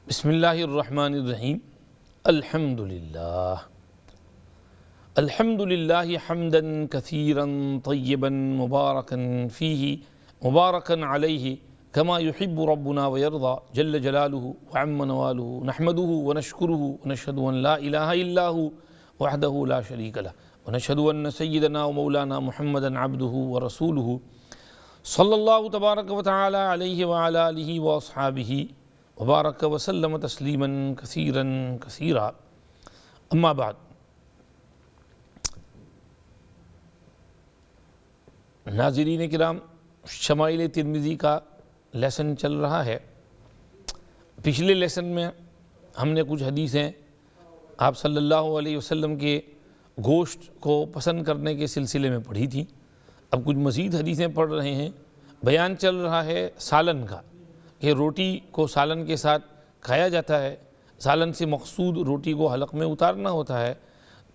بسم اللہ الرحمن الرحیم الحمدللہ حمدا کثیرا طیبا مبارکا فیہ مبارکا علیہ کما یحب ربنا ویرضا جل جلالہ وعم نوالہ نحمدہ ونشکرہ ونشہد ان لا الہ الا ہو وحدہ لا شریک لہ ونشہد ان سیدنا ومولانا محمدا عبدہ ورسولہ صلی اللہ تبارک وتعالی علیہ وعلی آلہ واصحابہ وبارک وسلم تسلیما کثیرا کثیرا اما بعد۔ ناظرین کرام، شمائل ترمذی کا لیسن چل رہا ہے۔ پچھلے لیسن میں ہم نے کچھ حدیثیں آپ صلی اللہ علیہ وسلم کے گوشت کو پسند کرنے کے سلسلے میں پڑھی تھیں۔ اب کچھ مزید حدیثیں پڑھ رہے ہیں۔ بیان چل رہا ہے سالن کا، کہ روٹی کو سالن کے ساتھ کھایا جاتا ہے۔ سالن سے مقصود روٹی کو حلق میں اتارنا ہوتا ہے۔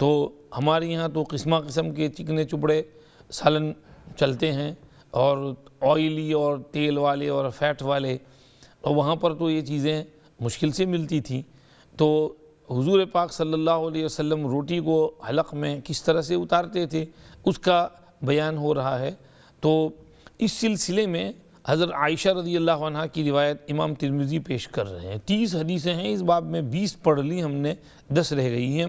تو ہمارے یہاں تو قسم قسم کے چکنے چپڑے سالن چلتے ہیں، اور آئلی اور تیل والے اور فیٹ والے، اور وہاں پر تو یہ چیزیں مشکل سے ملتی تھیں۔ تو حضور پاک صلی اللہ علیہ وسلم روٹی کو حلق میں کس طرح سے اتارتے تھے، اس کا بیان ہو رہا ہے۔ تو اس سلسلے میں حضرت عائشہ رضی اللہ عنہ کی روایت امام ترمذی پیش کر رہے ہیں۔ 30 حدیثیں ہیں اس باب میں، 20 پڑھ لی ہم نے، 10 رہ گئی ہیں۔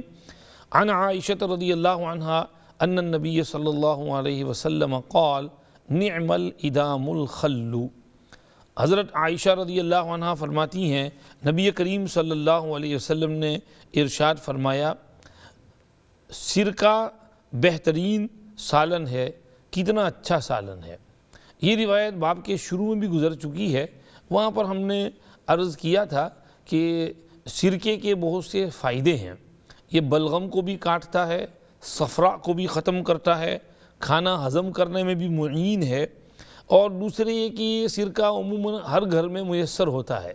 عن عائشہ رضی اللہ عنہ ان النبی صلی اللہ علیہ وسلم قال نعم الادام الخل۔ حضرت عائشہ رضی اللہ عنہ فرماتی ہیں، نبی کریم صلی اللہ علیہ وسلم نے ارشاد فرمایا، سرکہ بہترین سالن ہے، کتنا اچھا سالن ہے۔ یہ روایت باب کے شروع میں بھی گزر چکی ہے۔ وہاں پر ہم نے عرض کیا تھا کہ سرکے کے بہت سے فائدے ہیں۔ یہ بلغم کو بھی کاٹتا ہے، صفرا کو بھی ختم کرتا ہے، کھانا ہضم کرنے میں بھی معین ہے، اور دوسرے یہ کہ یہ سرکہ عموماً ہر گھر میں میسر ہوتا ہے۔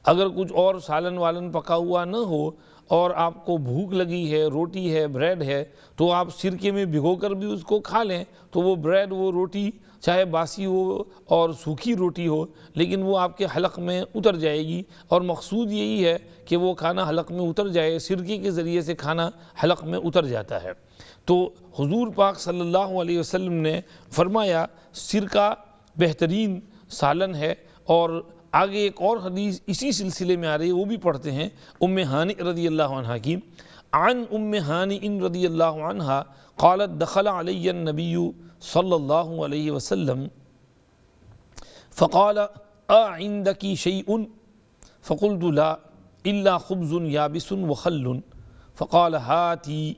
اگر کچھ اور سالن والن پکا ہوا نہ ہو اور آپ کو بھوک لگی ہے، روٹی ہے، بریڈ ہے، تو آپ سرکے میں بھگو کر بھی اس کو کھا لیں، تو وہ بریڈ، وہ روٹی چاہے باسی ہو اور سوکھی روٹی ہو، لیکن وہ آپ کے حلق میں اتر جائے گی۔ اور مقصود یہی ہے کہ وہ کھانا حلق میں اتر جائے، سرکے کے ذریعے سے کھانا حلق میں اتر جاتا ہے۔ تو حضور پاک صلی اللہ علیہ وسلم نے فرمایا سرکہ بہترین سالن ہے۔ اور آگے ایک اور حدیث اسی سلسلے میں آ رہی ہے، وہ بھی پڑھتے ہیں، ام ہانی رضی اللہ عنہ کی۔ عن ام ہانی رضی اللہ عنہ قالت دخل علی النبی صلی اللہ علیہ وسلم فقال اعندک شیء فقلت لا الا خبز یابس وخل فقال ہاتی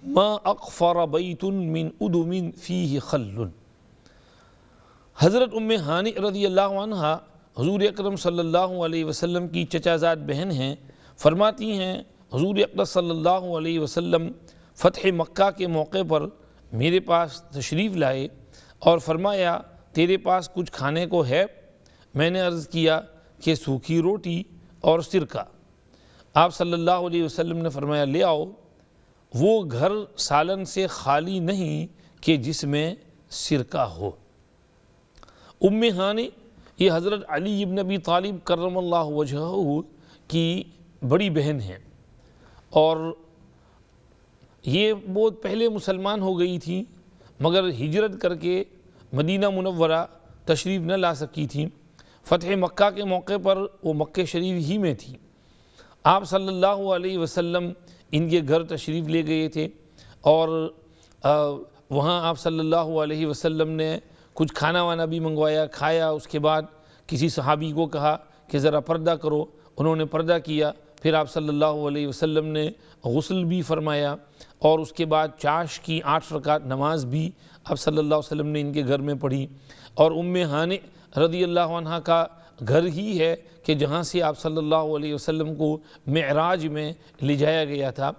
ما اقفر بیت من ادم فیہ خل۔ حضرت ام ہانی رضی اللہ عنہ حضور اکرم صلی اللہ علیہ وسلم کی چچا زاد بہن ہیں۔ فرماتی ہیں حضور اکرم صلی اللہ علیہ وسلم فتح مکہ کے موقع پر میرے پاس تشریف لائے اور فرمایا تیرے پاس کچھ کھانے کو ہے؟ میں نے عرض کیا کہ سوکھی روٹی اور سرکہ۔ آپ صلی اللہ علیہ وسلم نے فرمایا لے آؤ۔ وہ گھر سالن سے خالی نہیں کہ جس میں سرکہ ہو۔ ام ہانی یہ حضرت علی ابن ابی طالب کرم اللہ وجہہ کی بڑی بہن ہیں، اور یہ بہت پہلے مسلمان ہو گئی تھیں، مگر ہجرت کر کے مدینہ منورہ تشریف نہ لا سکی تھیں۔ فتح مکہ کے موقع پر وہ مکہ شریف ہی میں تھی۔ آپ صلی اللہ علیہ وسلم ان کے گھر تشریف لے گئے تھے، اور وہاں آپ صلی اللہ علیہ وسلم نے کچھ کھانا وانا بھی منگوایا، کھایا۔ اس کے بعد کسی صحابی کو کہا کہ ذرا پردہ کرو، انہوں نے پردہ کیا۔ پھر آپ صلی اللہ علیہ وسلم نے غسل بھی فرمایا، اور اس کے بعد چاش کی 8 رکعت نماز بھی آپ صلی اللہ علیہ وسلم نے ان کے گھر میں پڑھی۔ اور ام ہانی رضی اللہ عنہ کا گھر ہی ہے کہ جہاں سے آپ صلی اللہ علیہ وسلم کو معراج میں لے جایا گیا تھا،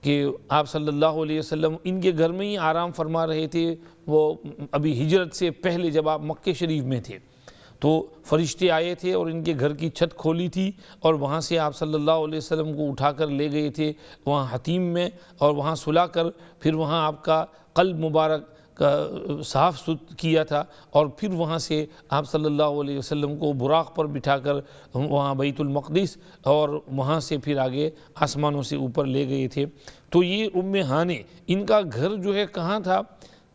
کہ آپ صلی اللہ علیہ وسلم ان کے گھر میں ہی آرام فرما رہے تھے۔ وہ ابھی ہجرت سے پہلے جب آپ مکہ شریف میں تھے تو فرشتے آئے تھے اور ان کے گھر کی چھت کھولی تھی، اور وہاں سے آپ صلی اللہ علیہ وسلم کو اٹھا کر لے گئے تھے وہاں حتیم میں، اور وہاں سلا کر پھر وہاں آپ کا قلب مبارک صاف کیا تھا، اور پھر وہاں سے آپ صلی اللہ علیہ وسلم کو براق پر بٹھا کر وہاں بیت المقدس اور وہاں سے پھر آگے آسمانوں سے اوپر لے گئے تھے۔ تو یہ ام ہانے، ان کا گھر جو ہے کہاں تھا؟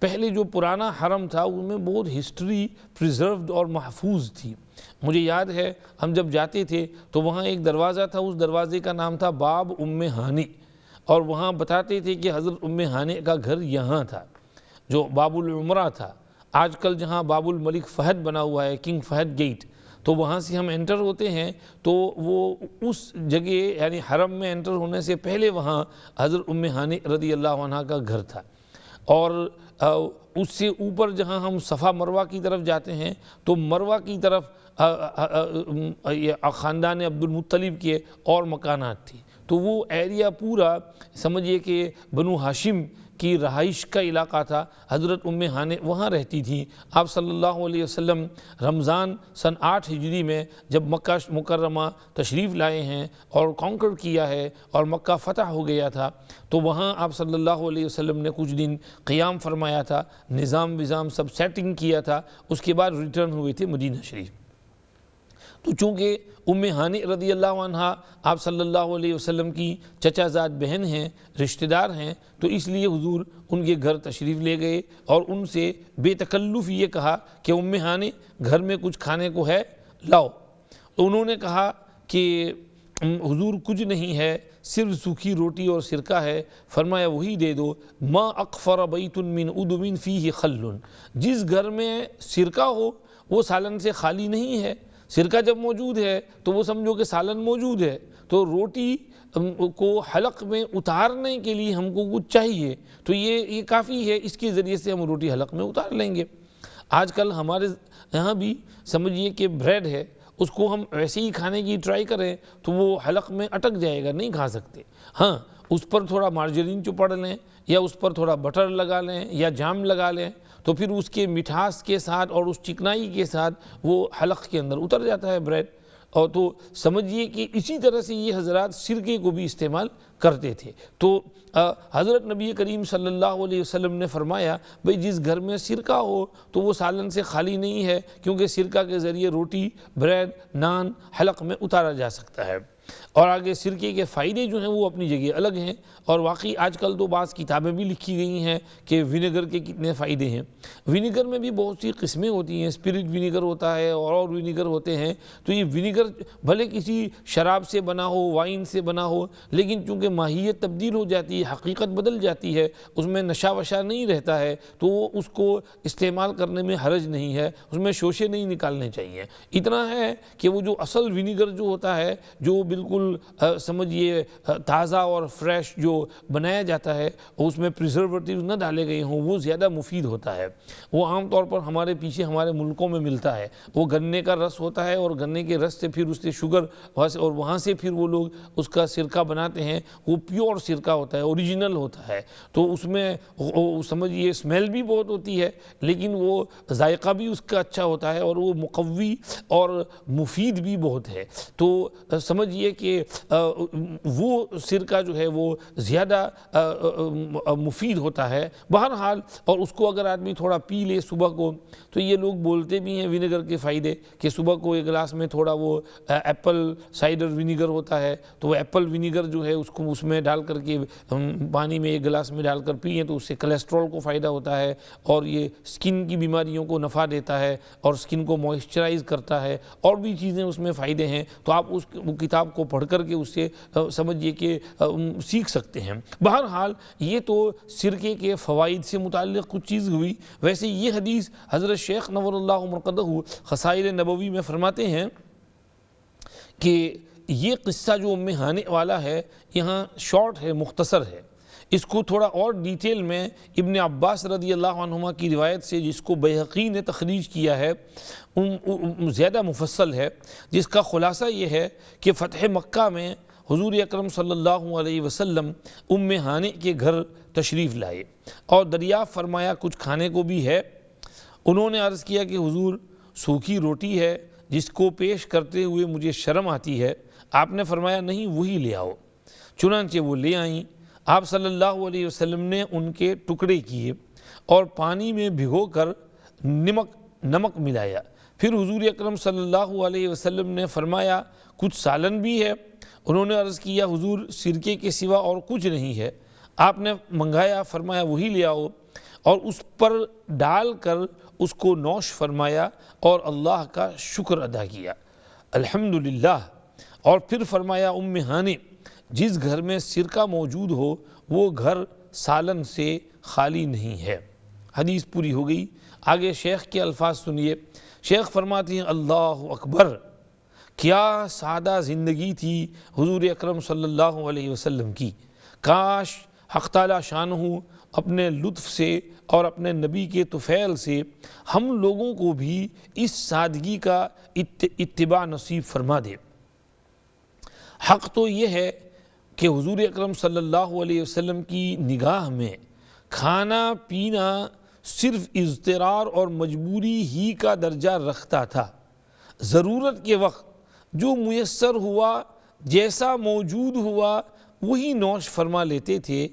پہلے جو پرانا حرم تھا ان میں بہت ہسٹری پریزروڈ اور محفوظ تھی۔ مجھے یاد ہے ہم جب جاتے تھے تو وہاں ایک دروازہ تھا، اس دروازے کا نام تھا باب ام ہانی، اور وہاں بتاتے تھے کہ حضرت ام ہانے کا گھر یہاں تھا جو باب العمرہ تھا۔ آج کل جہاں باب الملک فہد بنا ہوا ہے، کنگ فہد گیٹ، تو وہاں سے ہم انٹر ہوتے ہیں تو وہ اس جگہ یعنی حرم میں انٹر ہونے سے پہلے وہاں حضرت ام ہانے رضی اللہ عنہ کا گھر تھا۔ اور اس سے اوپر جہاں ہم صفا مروہ کی طرف جاتے ہیں تو مروہ کی طرف خاندان عبد المطلب کے اور مکانات تھی، تو وہ ایریا پورا سمجھیے کہ بنو ہاشم کی رہائش کا علاقہ تھا۔ حضرت ام ہانے وہاں رہتی تھیں۔ آپ صلی اللہ علیہ وسلم رمضان سن 8 ہجری میں جب مکہ مکرمہ تشریف لائے ہیں اور کانکر کیا ہے اور مکہ فتح ہو گیا تھا، تو وہاں آپ صلی اللہ علیہ وسلم نے کچھ دن قیام فرمایا تھا، نظام سب سیٹنگ کیا تھا، اس کے بعد ریٹرن ہوئے تھے مدینہ شریف۔ تو چونکہ ام ہانی رضی اللہ عنہ آپ صلی اللہ علیہ وسلم کی چچا زاد بہن ہیں، رشتہ دار ہیں، تو اس لیے حضور ان کے گھر تشریف لے گئے اور ان سے بے تکلف یہ کہا کہ ام ہانی گھر میں کچھ کھانے کو ہے لاؤ۔ تو انہوں نے کہا کہ حضور کچھ نہیں ہے، صرف سوکھی روٹی اور سرکہ ہے۔ فرمایا وہی دے دو۔ ما اقفر بیت من ادم فیہ خل، جس گھر میں سرکہ ہو وہ سالن سے خالی نہیں ہے۔ سرکہ جب موجود ہے تو وہ سمجھو کہ سالن موجود ہے، تو روٹی کو حلق میں اتارنے کے لیے ہم کو کچھ چاہیے، تو یہ کافی ہے، اس کے ذریعے سے ہم روٹی حلق میں اتار لیں گے۔ آج کل ہمارے یہاں بھی سمجھیے کہ بریڈ ہے، اس کو ہم ویسے ہی کھانے کی ٹرائی کریں تو وہ حلق میں اٹک جائے گا، نہیں کھا سکتے۔ ہاں، اس پر تھوڑا مارجرین چپڑ لیں یا اس پر تھوڑا بٹر لگا لیں یا جام لگا لیں، تو پھر اس کے مٹھاس کے ساتھ اور اس چکنائی کے ساتھ وہ حلق کے اندر اتر جاتا ہے بریڈ۔ اور تو سمجھیے کہ اسی طرح سے یہ حضرات سرکے کو بھی استعمال کرتے تھے۔ تو حضرت نبی کریم صلی اللہ علیہ وسلم نے فرمایا بھئی جس گھر میں سرکہ ہو تو وہ سالن سے خالی نہیں ہے، کیونکہ سرکہ کے ذریعے روٹی، بریڈ، نان حلق میں اتارا جا سکتا ہے۔ اور آگے سرکے کے فائدے جو ہیں وہ اپنی جگہ الگ ہیں، اور واقعی آج کل تو بعض کتابیں بھی لکھی گئی ہیں کہ ونیگر کے کتنے فائدے ہیں۔ ونیگر میں بھی بہت سی قسمیں ہوتی ہیں، اسپرٹ ونیگر ہوتا ہے اور ونیگر ہوتے ہیں۔ تو یہ ونیگر بھلے کسی شراب سے بنا ہو، وائن سے بنا ہو، لیکن چونکہ ماہیت تبدیل ہو جاتی ہے، حقیقت بدل جاتی ہے، اس میں نشہ وشہ نہیں رہتا ہے، تو اس کو استعمال کرنے میں حرج نہیں ہے، اس میں شوشے نہیں نکالنے چاہیے۔ اتنا ہے کہ وہ جو اصل ونیگر جو ہوتا ہے، جو بالکل سمجھیے تازہ اور فریش جو بنایا جاتا ہے، اس میں پریزرویٹیو نہ ڈالے گئے ہوں، وہ زیادہ مفید ہوتا ہے۔ وہ عام طور پر ہمارے پیچھے ہمارے ملکوں میں ملتا ہے، وہ گنے کا رس ہوتا ہے، اور گنے کے رس سے پھر اس سے شوگر، اور وہاں سے پھر وہ لوگ اس کا سرکہ بناتے ہیں، وہ پیور سرکہ ہوتا ہے، اوریجنل ہوتا ہے۔ تو اس میں سمجھیے اسمیل بھی بہت ہوتی ہے، لیکن وہ ذائقہ بھی اس کا اچھا ہوتا ہے، اور وہ مقوی اور مفید بھی بہت ہے۔ تو سمجھیے کہ وہ سرکہ جو ہے وہ زیادہ مفید ہوتا ہے بہرحال۔ اور اس کو اگر آدمی تھوڑا پی لے صبح کو، تو یہ لوگ بولتے بھی ہیں ونیگر کے فائدے کہ صبح کو ایک گلاس میں تھوڑا وہ ایپل سائڈر ونیگر ہوتا ہے، تو وہ ایپل ونیگر جو ہے اس کو اس میں ڈال کر کے پانی میں ایک گلاس میں ڈال کر پئیں تو اس سے کولیسٹرول کو فائدہ ہوتا ہے، اور یہ سکن کی بیماریوں کو نفع دیتا ہے، اور سکن کو موئسچرائز کرتا ہے، اور بھی چیزیں اس میں فائدے ہیں۔ تو آپ اس کتاب کو پڑھ کر کے اس سے سمجھیے کہ سیکھ سکتے ہیں۔ بہرحال یہ تو سرکے کے فوائد سے متعلق کچھ چیز ہوئی۔ ویسے یہ حدیث حضرت شیخ نور اللہ مرقدہ خصائل نبوی میں فرماتے ہیں کہ یہ قصہ جو ام ہانے والا ہے یہاں شارٹ ہے، مختصر ہے۔ اس کو تھوڑا اور ڈیٹیل میں ابن عباس رضی اللہ عنہما کی روایت سے، جس کو بیہقی نے تخریج کیا ہے، زیادہ مفصل ہے، جس کا خلاصہ یہ ہے کہ فتح مکہ میں حضور اکرم صلی اللہ علیہ وسلم ام ہانے کے گھر تشریف لائے اور دریافت فرمایا کچھ کھانے کو بھی ہے۔ انہوں نے عرض کیا کہ حضور سوکھی روٹی ہے جس کو پیش کرتے ہوئے مجھے شرم آتی ہے۔ آپ نے فرمایا نہیں، وہی لے آؤ۔ چنانچہ وہ لے آئیں۔ آپ صلی اللہ علیہ وسلم نے ان کے ٹکڑے کیے اور پانی میں بھگو کر نمک ملایا۔ پھر حضور اکرم صلی اللہ علیہ وسلم نے فرمایا کچھ سالن بھی ہے؟ انہوں نے عرض کیا حضور سرکے کے سوا اور کچھ نہیں ہے۔ آپ نے منگایا، فرمایا وہی لے آؤ، اور اس پر ڈال کر اس کو نوش فرمایا اور اللہ کا شکر ادا کیا، الحمدللہ۔ اور پھر فرمایا ام ہانی، جس گھر میں سرکہ موجود ہو وہ گھر سالن سے خالی نہیں ہے۔ حدیث پوری ہو گئی۔ آگے شیخ کے الفاظ سنیے۔ شیخ فرماتے ہیں اللہ اکبر، کیا سادہ زندگی تھی حضور اکرم صلی اللہ علیہ وسلم کی۔ کاش حق تعالی شانہ اپنے لطف سے اور اپنے نبی کے طفیل سے ہم لوگوں کو بھی اس سادگی کا اتباع نصیب فرما دے۔ حق تو یہ ہے کہ حضور اکرم صلی اللہ علیہ وسلم کی نگاہ میں کھانا پینا صرف اضطرار اور مجبوری ہی کا درجہ رکھتا تھا۔ ضرورت کے وقت جو میسر ہوا، جیسا موجود ہوا وہی نوش فرما لیتے تھے۔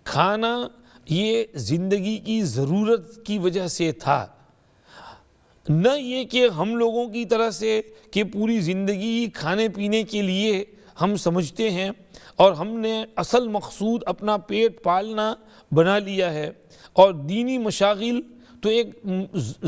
کھانا یہ زندگی کی ضرورت کی وجہ سے تھا، نہ یہ کہ ہم لوگوں کی طرح سے کہ پوری زندگی کھانے پینے کے لیے ہم سمجھتے ہیں اور ہم نے اصل مقصود اپنا پیٹ پالنا بنا لیا ہے، اور دینی مشاغل تو ایک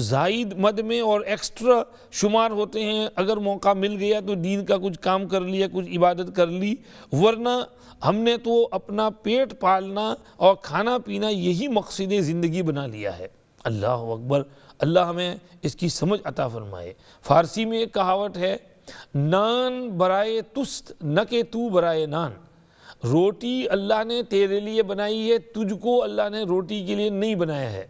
زائد مد میں اور ایکسٹرا شمار ہوتے ہیں۔ اگر موقع مل گیا تو دین کا کچھ کام کر لیا، کچھ عبادت کر لی، ورنہ ہم نے تو اپنا پیٹ پالنا اور کھانا پینا یہی مقصد زندگی بنا لیا ہے۔ اللہ اکبر، اللہ ہمیں اس کی سمجھ عطا فرمائے۔ فارسی میں ایک کہاوت ہے، نان برائے تست نہ کہ تو برائے نان۔ روٹی اللہ نے تیرے لیے بنائی ہے، تجھ کو اللہ نے روٹی کے لیے نہیں بنایا ہے۔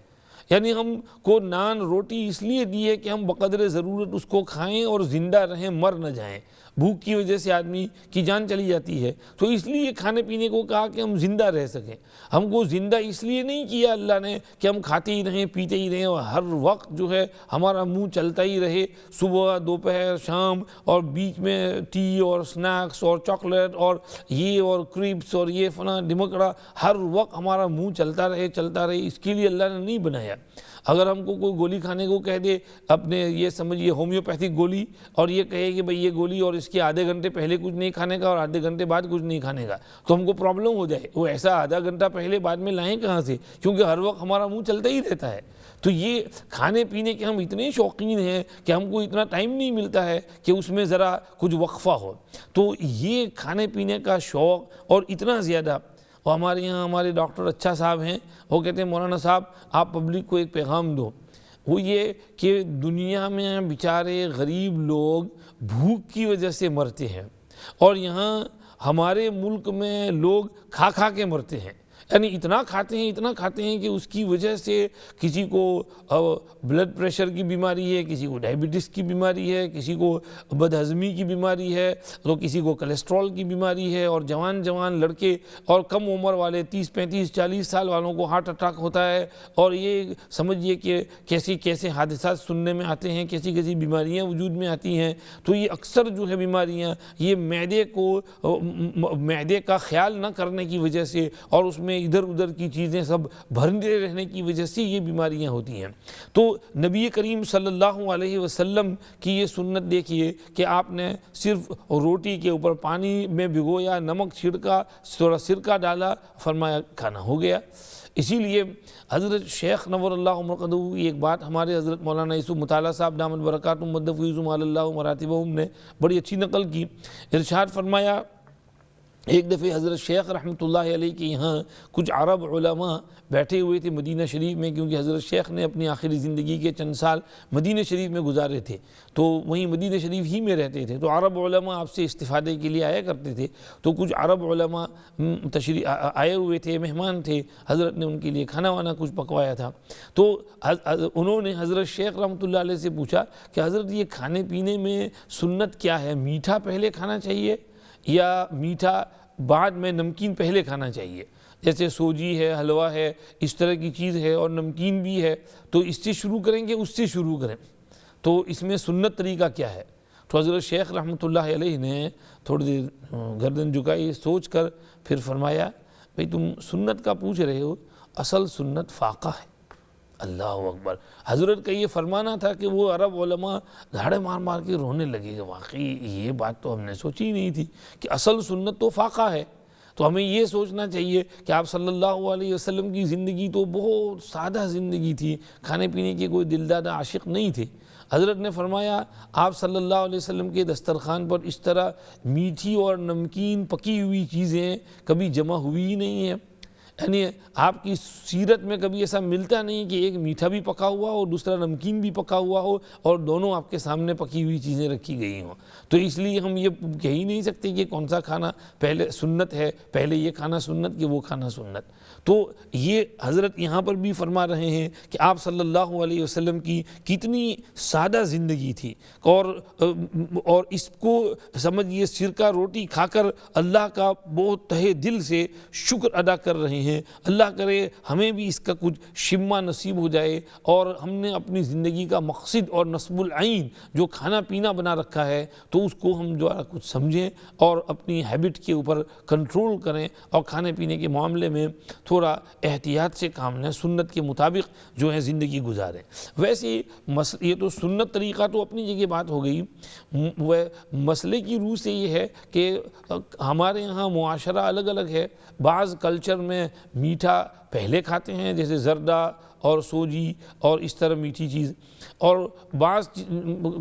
یعنی ہم کو نان روٹی اس لیے دی ہے کہ ہم بقدر ضرورت اس کو کھائیں اور زندہ رہیں، مر نہ جائیں۔ بھوک کی وجہ سے آدمی کی جان چلی جاتی ہے، تو اس لیے کھانے پینے کو کہا کہ ہم زندہ رہ سکیں۔ ہم کو زندہ اس لیے نہیں کیا اللہ نے کہ ہم کھاتے ہی رہیں، پیتے ہی رہیں اور ہر وقت جو ہے ہمارا منہ چلتا ہی رہے، صبح دوپہر شام، اور بیچ میں ٹی اور سنیکس اور چاکلیٹ اور یہ اور کریپس اور یہ فلاں ڈمکڑا، ہر وقت ہمارا منہ چلتا رہے۔ اس کے لیے اللہ نے نہیں بنایا۔ اگر ہم کو کوئی گولی کھانے کو کہہ دے، اپنے یہ سمجھیے ہومیوپیتھک گولی، اور یہ کہے کہ بھئی یہ گولی اور اس کے آدھے گھنٹے پہلے کچھ نہیں کھانے کا اور آدھے گھنٹے بعد کچھ نہیں کھانے کا، تو ہم کو پرابلم ہو جائے۔ وہ ایسا آدھا گھنٹہ پہلے بعد میں لائیں کہاں سے، کیونکہ ہر وقت ہمارا منہ چلتا ہی رہتا ہے۔ تو یہ کھانے پینے کے ہم اتنے شوقین ہیں کہ ہم کو اتنا ٹائم نہیں ملتا ہے کہ اس میں ذرا کچھ وقفہ ہو۔ تو یہ کھانے پینے کا شوق اور اتنا زیادہ، وہ ہمارے یہاں ہمارے ڈاکٹر اچھا صاحب ہیں، وہ کہتے ہیں مولانا صاحب آپ پبلک کو ایک پیغام دو، وہ یہ کہ دنیا میں بیچارے غریب لوگ بھوک کی وجہ سے مرتے ہیں، اور یہاں ہمارے ملک میں لوگ کھا کے مرتے ہیں۔ یعنی اتنا کھاتے ہیں کہ اس کی وجہ سے کسی کو بلڈ پریشر کی بیماری ہے، کسی کو ڈائبٹیز کی بیماری ہے، کسی کو بد ہضمی کی بیماری ہے، تو کسی کو کولیسٹرول کی بیماری ہے، اور جوان لڑکے اور کم عمر والے 30 35 40 سال والوں کو ہارٹ اٹیک ہوتا ہے۔ اور یہ سمجھیے کہ کیسے حادثات سننے میں آتے ہیں، کیسی بیماریاں وجود میں آتی ہیں۔ تو یہ اکثر جو ہے بیماریاں یہ معدے کا خیال نہ کرنے کی وجہ سے اور اس میں ادھر ادھر کی چیزیں سب بھرنے رہنے کی وجہ سے یہ بیماریاں ہوتی ہیں۔ تو نبی کریم صلی اللہ علیہ وسلم کی یہ سنت دیکھیے کہ آپ نے صرف روٹی کے اوپر پانی میں بھگویا، نمک چھڑکا، تھوڑا سرکہ ڈالا، فرمایا کھانا ہو گیا۔ اسی لیے حضرت شیخ نور اللہ مرقدہ ایک بات ہمارے حضرت مولانا یوسف مطالعہ صاحب دامت برکاتہم مد فیض اللہ مراتبہم نے بڑی اچھی نقل کی۔ ارشاد فرمایا ایک دفعہ حضرت شیخ رحمۃ اللہ علیہ کے یہاں کچھ عرب علماء بیٹھے ہوئے تھے مدینہ شریف میں، کیونکہ حضرت شیخ نے اپنی آخری زندگی کے چند سال مدینہ شریف میں گزارے تھے، تو وہیں مدینہ شریف ہی میں رہتے تھے۔ تو عرب علماء آپ سے استفادے کے لیے آیا کرتے تھے، تو کچھ عرب علماء تشریف آئے ہوئے تھے، مہمان تھے، حضرت نے ان کے لیے کھانا وانا کچھ پکوایا تھا۔ تو انہوں نے حضرت شیخ رحمۃ اللہ علیہ سے پوچھا کہ حضرت یہ کھانے پینے میں سنت کیا ہے، میٹھا پہلے کھانا چاہیے یا میٹھا بعد میں نمکین پہلے کھانا چاہیے؟ جیسے سوجی ہے، حلوہ ہے، اس طرح کی چیز ہے اور نمکین بھی ہے، تو اس سے شروع کریں گے اس سے شروع کریں؟ تو اس میں سنت طریقہ کیا ہے؟ تو حضرت شیخ رحمۃ اللہ علیہ نے تھوڑی دیر گردن جھکائی، سوچ کر پھر فرمایا بھئی تم سنت کا پوچھ رہے ہو، اصل سنت فاقہ ہے۔ اللہ اکبر. حضرت کا یہ فرمانا تھا کہ وہ عرب علماء دھاڑے مار مار کے رونے لگے کہ واقعی یہ بات تو ہم نے سوچی نہیں تھی کہ اصل سنت تو فاقہ ہے. تو ہمیں یہ سوچنا چاہیے کہ آپ صلی اللہ علیہ وسلم کی زندگی تو بہت سادہ زندگی تھی، کھانے پینے کے کوئی دلدادہ عاشق نہیں تھے. حضرت نے فرمایا آپ صلی اللہ علیہ وسلم کے دسترخوان پر اس طرح میٹھی اور نمکین پکی ہوئی چیزیں کبھی جمع ہوئی ہی نہیں ہیں. یعنی آپ کی سیرت میں کبھی ایسا ملتا نہیں کہ ایک میٹھا بھی پکا ہوا ہو اور دوسرا نمکین بھی پکا ہوا ہو اور دونوں آپ کے سامنے پکی ہوئی چیزیں رکھی گئی ہوں. تو اس لیے ہم یہ کہہ ہی نہیں سکتے کہ کون سا کھانا پہلے سنت ہے، پہلے یہ کھانا سنت کہ وہ کھانا سنت. تو یہ حضرت یہاں پر بھی فرما رہے ہیں کہ آپ صلی اللہ علیہ وسلم کی کتنی سادہ زندگی تھی اور اس کو سمجھیے سرکہ روٹی کھا کر اللہ کا بہت تہہ دل سے شکر ادا کر رہے ہیں. اللہ کرے ہمیں بھی اس کا کچھ شمہ نصیب ہو جائے اور ہم نے اپنی زندگی کا مقصد اور نصب العین جو کھانا پینا بنا رکھا ہے تو اس کو ہم جو کچھ سمجھیں اور اپنی ہیبٹ کے اوپر کنٹرول کریں اور کھانے پینے کے معاملے میں تھوڑا احتیاط سے کام لیں، سنت کے مطابق جو ہے زندگی گزاریں. ویسے یہ تو سنت طریقہ تو اپنی جگہ بات ہو گئی. مسئلے کی روح سے یہ ہے کہ ہمارے یہاں معاشرہ الگ الگ ہے. بعض کلچر میں میٹھا پہلے کھاتے ہیں جیسے زردہ اور سوجی اور اس طرح میٹھی چیز، اور بعض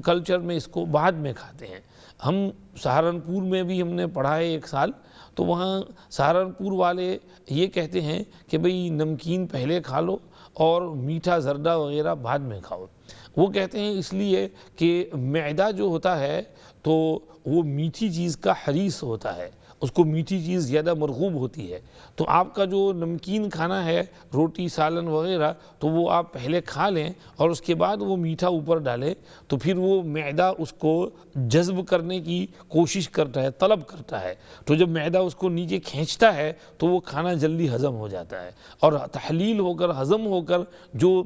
کلچر میں اس کو بعد میں کھاتے ہیں. ہم سہارنپور میں بھی ہم نے پڑھا ہے 1 سال، تو وہاں سہارنپور والے یہ کہتے ہیں کہ بھئی نمکین پہلے کھا لو اور میٹھا زردہ وغیرہ بعد میں کھاؤ. وہ کہتے ہیں اس لیے کہ معدہ جو ہوتا ہے تو وہ میٹھی چیز کا حریص ہوتا ہے، اس کو میٹھی چیز زیادہ مرغوب ہوتی ہے. تو آپ کا جو نمکین کھانا ہے روٹی سالن وغیرہ تو وہ آپ پہلے کھا لیں اور اس کے بعد وہ میٹھا اوپر ڈالیں تو پھر وہ معدہ اس کو جذب کرنے کی کوشش کرتا ہے، طلب کرتا ہے. تو جب معدہ اس کو نیچے کھینچتا ہے تو وہ کھانا جلدی ہضم ہو جاتا ہے اور تحلیل ہو کر ہضم ہو کر جو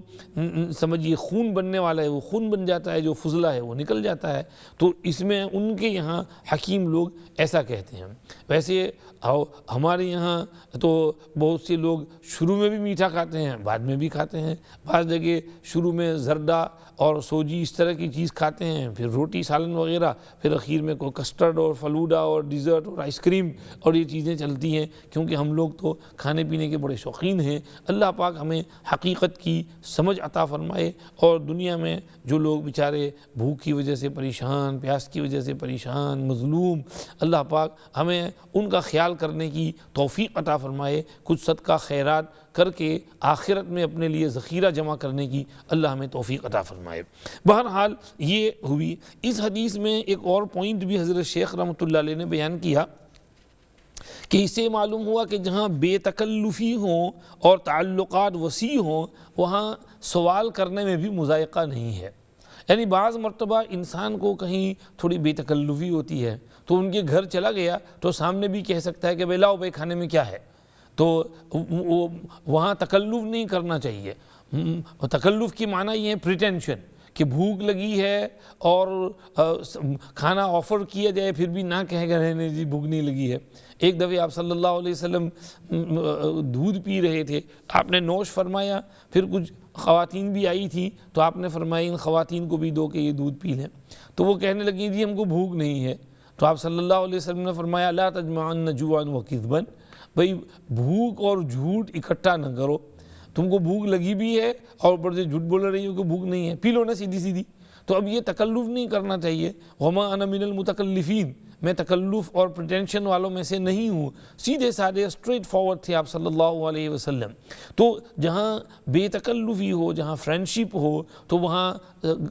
سمجھیے خون بننے والا ہے وہ خون بن جاتا ہے، جو فضلہ ہے وہ نکل جاتا ہے. تو اس میں ان کے یہاں حکیم لوگ ایسا کہتے ہیں. ویسے ہمارے یہاں تو بہت سے لوگ شروع میں بھی میٹھا کھاتے ہیں، بعد میں بھی کھاتے ہیں. بعض جگہ شروع میں زردہ اور سوجی اس طرح کی چیز کھاتے ہیں، پھر روٹی سالن وغیرہ، پھر اخیر میں کوئی کسٹرڈ اور فلوڈا اور ڈیزرٹ اور آئس کریم اور یہ چیزیں چلتی ہیں، کیونکہ ہم لوگ تو کھانے پینے کے بڑے شوقین ہیں. اللہ پاک ہمیں حقیقت کی سمجھ عطا فرمائے اور دنیا میں جو لوگ بیچارے بھوک کی وجہ سے پریشان، پیاس کی وجہ سے پریشان، مظلوم، اللہ پاک ہمیں ان کا خیال کرنے کی توفیق عطا فرمائے. کچھ صدقہ خیرات کر کے آخرت میں اپنے لیے ذخیرہ جمع کرنے کی اللہ ہمیں توفیق عطا فرمائے. بہرحال یہ ہوئی. اس حدیث میں ایک اور پوائنٹ بھی حضرت شیخ رحمۃ اللہ علیہ نے بیان کیا کہ اس سے معلوم ہوا کہ جہاں بے تکلفی ہوں اور تعلقات وسیع ہوں وہاں سوال کرنے میں بھی مذائقہ نہیں ہے. یعنی بعض مرتبہ انسان کو کہیں تھوڑی بے تکلفی ہوتی ہے تو ان کے گھر چلا گیا تو سامنے بھی کہہ سکتا ہے کہ بھائی لاؤ بھائی کھانے میں کیا ہے. تو وہاں تکلف نہیں کرنا چاہیے. تکلف کی معنی یہ ہے پریٹینشن، کہ بھوک لگی ہے اور کھانا آفر کیا جائے پھر بھی نہ کہے گا رہنے جی بھوک نہیں لگی ہے. ایک دفعہ آپ صلی اللہ علیہ وسلم دودھ پی رہے تھے، آپ نے نوش فرمایا، پھر کچھ خواتین بھی آئی تھیں تو آپ نے فرمایا ان خواتین کو بھی دو کہ یہ دودھ پی لیں. تو وہ کہنے لگی جی ہم کو بھوک نہیں ہے. تو آپ صلی اللہ علیہ وسلم نے فرمایا لا تجمعن جوعا وکذبا، بھئی بھوک اور جھوٹ اکٹھا نہ کرو. تم کو بھوک لگی بھی ہے اور اوپر سے جھوٹ بول رہی ہو کہ بھوک نہیں ہے، پی لو نا سیدھی سیدھی. تو اب یہ تکلف نہیں کرنا چاہیے. وما انا من المتکلفین، میں تکلف اور پریٹینشن والوں میں سے نہیں ہوں. سیدھے سادھے اسٹریٹ فارورڈ تھے آپ صلی اللہ علیہ وسلم. تو جہاں بے تکلفی ہو، جہاں فرینڈشپ ہو تو وہاں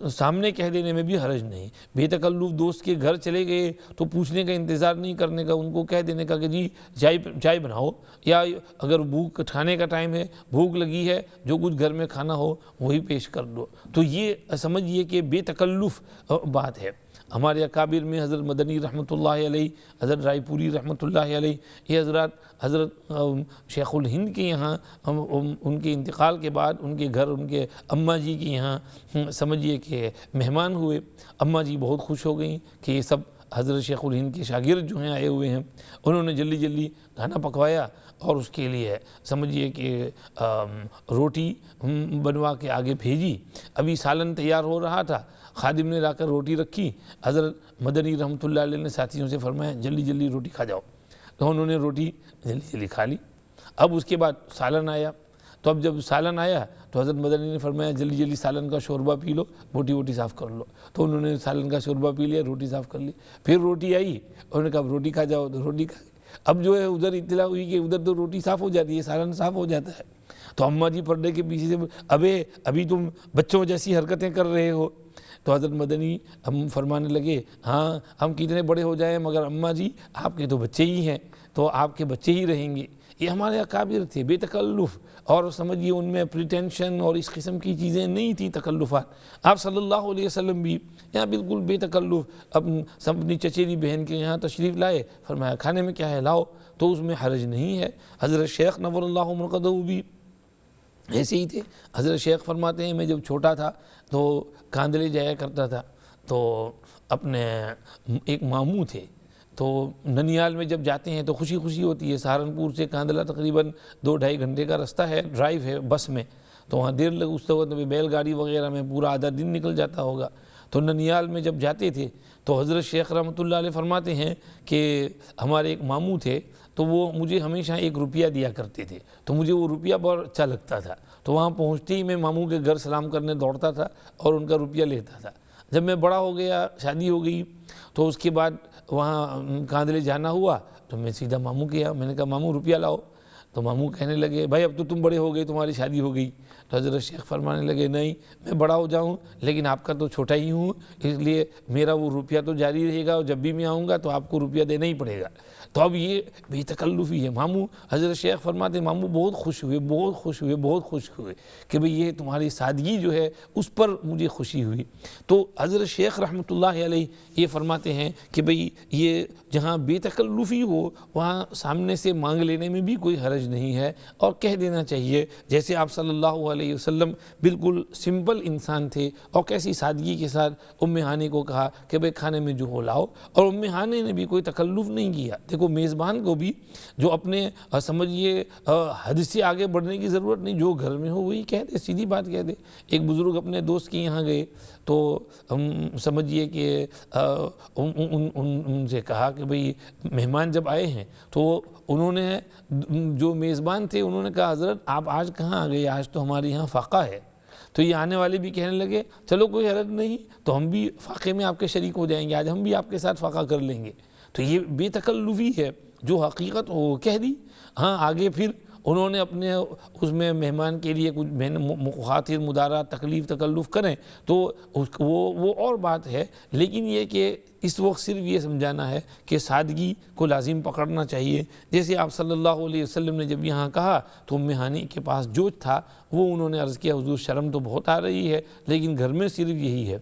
سامنے کہہ دینے میں بھی حرج نہیں. بے تکلف دوست کے گھر چلے گئے تو پوچھنے کا انتظار نہیں کرنے کا، ان کو کہہ دینے کا کہ جی چائے بناؤ، یا اگر بھوک کھانے کا ٹائم ہے، بھوک لگی ہے، جو کچھ گھر میں کھانا ہو وہی پیش کر دو. تو یہ سمجھیے کہ بے تکلف بات ہے. ہمارے اکابر میں حضرت مدنی رحمۃ اللہ علیہ، حضرت رائے پوری رحمۃ اللہ علیہ، یہ حضرت شیخ الہند کے یہاں ان کے انتقال کے بعد ان کے گھر ان کے اماں جی کے یہاں سمجھیے کہ مہمان ہوئے. اماں جی بہت خوش ہو گئیں کہ یہ سب حضرت شیخ الہند کے شاگرد جو ہیں آئے ہوئے ہیں، انہوں نے جلدی جلدی کھانا پکوایا اور اس کے لیے سمجھیے کہ روٹی بنوا کے آگے بھیجی۔ ابھی سالن تیار ہو رہا تھا، خادم نے لا کر روٹی رکھی، حضرت مدنی رحمۃ اللہ علیہ نے ساتھیوں سے فرمایا جلدی جلدی روٹی کھا جاؤ، تو انہوں نے روٹی جلدی جلدی کھا لی۔ اب اس کے بعد سالن آیا، تو اب جب سالن آیا تو حضرت مدنی نے فرمایا جلدی جلدی سالن کا شوربہ پی لو، بوٹی ووٹی صاف کر لو، تو انہوں نے سالن کا شوربہ پی لیا، روٹی صاف کر لی۔ پھر روٹی آئی، انہوں نے کہا اب روٹی کھا جاؤ، تو روٹی کھا گئی۔ اب جو ہے ادھر اطلاع ہوئی کہ ادھر تو روٹی صاف ہو جاتی ہے، سالن صاف ہو جاتا ہے، تو اماں جی پردے کے پیچھے سے ابھی تم بچوں جیسی حرکتیں کر رہے ہو۔ تو حضرت مدنی ہم فرمانے لگے ہاں ہم کتنے بڑے ہو جائیں مگر اماں جی آپ کے تو بچے ہی ہیں، تو آپ کے بچے ہی رہیں گے۔ یہ ہمارے اکابر تھے، بے تکلف، اور سمجھیے ان میں پریٹینشن اور اس قسم کی چیزیں نہیں تھیں، تکلفات۔ آپ صلی اللہ علیہ وسلم بھی یہاں بالکل بے تکلف اپنی چچیری بہن کے یہاں تشریف لائے، فرمایا کھانے میں کیا ہے لاؤ، تو اس میں حرج نہیں ہے۔ حضرت شیخ نور اللہ مرقدہ بھی ایسے ہی تھے۔ حضرت شیخ فرماتے ہیں میں جب چھوٹا تھا تو کاندلے جایا کرتا تھا، تو اپنے ایک ماموں تھے، تو ننیال میں جب جاتے ہیں تو خوشی خوشی ہوتی ہے۔ سہارنپور سے کاندلہ تقریباً 2-2.5 گھنٹے کا رستہ ہے، ڈرائیو ہے بس میں، تو وہاں دیر لگ، اس وقت بیل گاڑی وغیرہ میں پورا آدھا دن نکل جاتا ہوگا۔ تو ننیال میں جب جاتے تھے تو حضرت شیخ رحمۃ اللہ علیہ فرماتے ہیں کہ ہمارے ایک ماموں تھے، تو وہ مجھے ہمیشہ 1 روپیہ دیا کرتے تھے، تو مجھے وہ روپیہ بہت اچھا لگتا تھا، تو وہاں پہنچتے ہی میں ماموں کے گھر سلام کرنے دوڑتا تھا اور ان کا روپیہ لیتا تھا۔ جب میں بڑا ہو گیا، شادی ہو گئی، تو اس کے بعد وہاں کاندلے جانا ہوا تو میں سیدھا ماموں کے یہاں، میں نے کہا ماموں روپیہ لاؤ، تو ماموں کہنے لگے بھائی اب تو تم بڑے ہو گئے، تمہاری شادی ہو گئی۔ تو حضرت شیخ فرمانے لگے نہیں میں بڑا ہو جاؤں لیکن آپ کا تو چھوٹا ہی ہوں، اس لیے میرا وہ روپیہ تو جاری رہے گا، اور جب بھی میں آؤں گا تو آپ کو روپیہ دینا ہی پڑے گا۔ تو اب یہ بے تکلفی ہے۔ ماموں حضرت شیخ فرماتے ماموں بہت خوش ہوئے، بہت خوش ہوئے، بہت خوش ہوئے کہ بھئی یہ تمہاری سادگی جو ہے اس پر مجھے خوشی ہوئی۔ تو حضرت شیخ رحمۃ اللہ علیہ یہ فرماتے ہیں کہ بھئی یہ جہاں بے تکلفی ہو وہاں سامنے سے مانگ لینے میں بھی کوئی حرج نہیں ہے، اور کہہ دینا چاہیے، جیسے آپ صلی اللہ علیہ وسلم بالکل سمپل انسان تھے، اور کیسی سادگی کے ساتھ ام ہانی کو کہا کہ بھئی کھانے میں جو ہو لاؤ، اور ام ہانی نے بھی کوئی تکلف نہیں کیا۔ دیکھو میزبان کو بھی جو اپنے سمجھیے حد سے آگے بڑھنے کی ضرورت نہیں، جو گھر میں ہو وہی کہہ دے، سیدھی بات کہہ دے۔ ایک بزرگ اپنے دوست کے یہاں گئے تو سمجھیے کہ ان سے کہا کہ بھئی مہمان جب آئے ہیں تو انہوں نے جو میزبان تھے انہوں نے کہا حضرت آپ آج کہاں آ گئے، آج تو ہمارے یہاں فاقہ ہے۔ تو یہ آنے والے بھی کہنے لگے چلو کوئی حرج نہیں، تو ہم بھی فاقے میں آپ کے شریک ہو جائیں گے، آج ہم بھی آپ کے ساتھ فاقہ کر لیں گے۔ تو یہ بے تکلفی ہے، جو حقیقت وہ کہہ دی۔ ہاں آگے پھر انہوں نے اپنے اس میں مہمان کے لیے کچھ خاطر مدارات تکلیف تکلف کریں تو وہ اور بات ہے، لیکن یہ کہ اس وقت صرف یہ سمجھانا ہے کہ سادگی کو لازم پکڑنا چاہیے۔ جیسے آپ صلی اللہ علیہ وسلم نے جب یہاں کہا تو ام ہانی کے پاس جو تھا وہ انہوں نے عرض کیا حضور شرم تو بہت آ رہی ہے لیکن گھر میں صرف یہی ہے،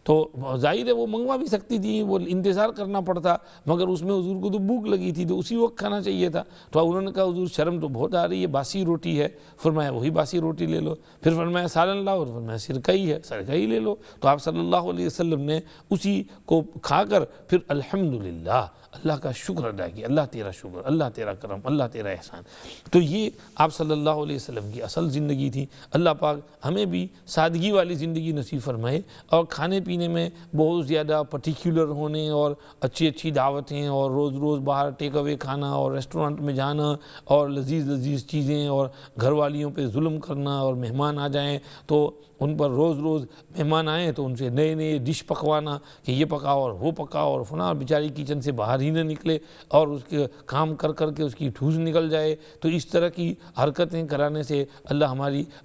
تو ظاہر ہے وہ منگوا بھی سکتی تھی، وہ انتظار کرنا پڑتا، مگر اس میں حضور کو تو بھوک لگی تھی تو اسی وقت کھانا چاہیے تھا۔ تو انہوں نے کہا حضور شرم تو بہت آ رہی ہے، باسی روٹی ہے، فرمایا وہی باسی روٹی لے لو، پھر فرمایا سالن لاؤ، فرمایا سرکہ ہی ہے، سرکہ ہی لے لو۔ تو آپ صلی اللہ علیہ وسلم نے اسی کو کھا کر پھر الحمدللہ اللہ کا شکر ادا کیا، اللہ تیرا شکر، اللہ تیرا کرم، اللہ تیرا احسان۔ تو یہ آپ صلی اللہ علیہ وسلم کی اصل زندگی تھی۔ اللہ پاک ہمیں بھی سادگی والی زندگی نصیب فرمائے، اور کھانے پینے میں بہت زیادہ پرٹیکولر ہونے اور اچھی دعوتیں اور روز روز باہر ٹیک اوے کھانا اور ریسٹورنٹ میں جانا اور لذیذ چیزیں اور گھر والیوں پہ ظلم کرنا، اور مہمان آ جائیں تو ان پر روز مہمان آئیں تو ان سے نئے ڈش پکوانا کہ یہ پکاؤ اور وہ پکاؤ، اور فلاں بیچاری کچن سے باہر ہی نہ نکلے اور اس کے کام کر کے اس کی ٹھوس نکل جائے۔ تو اس طرح کی حرکتیں کرانے سے اللہ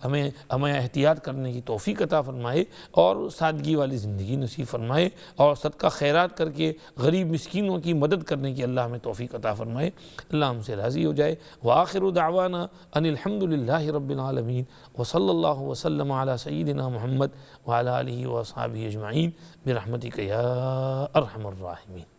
ہمیں احتیاط کرنے کی توفیق عطا فرمائے اور سادگی والی زندگی نصیب فرمائے، اور صدقہ خیرات کر کے غریب مسکینوں کی مدد کرنے کی اللہ ہمیں توفیق عطا فرمائے۔ اللہ ہم سے راضی ہو جائے۔ وآخر دعوانا ان الحمدللہ رب العالمین، وصلی اللہ وسلم علی سیدنا محمد وعلی آلہ واصحابہ اجمعین برحمتک یا ارحم الراحمین۔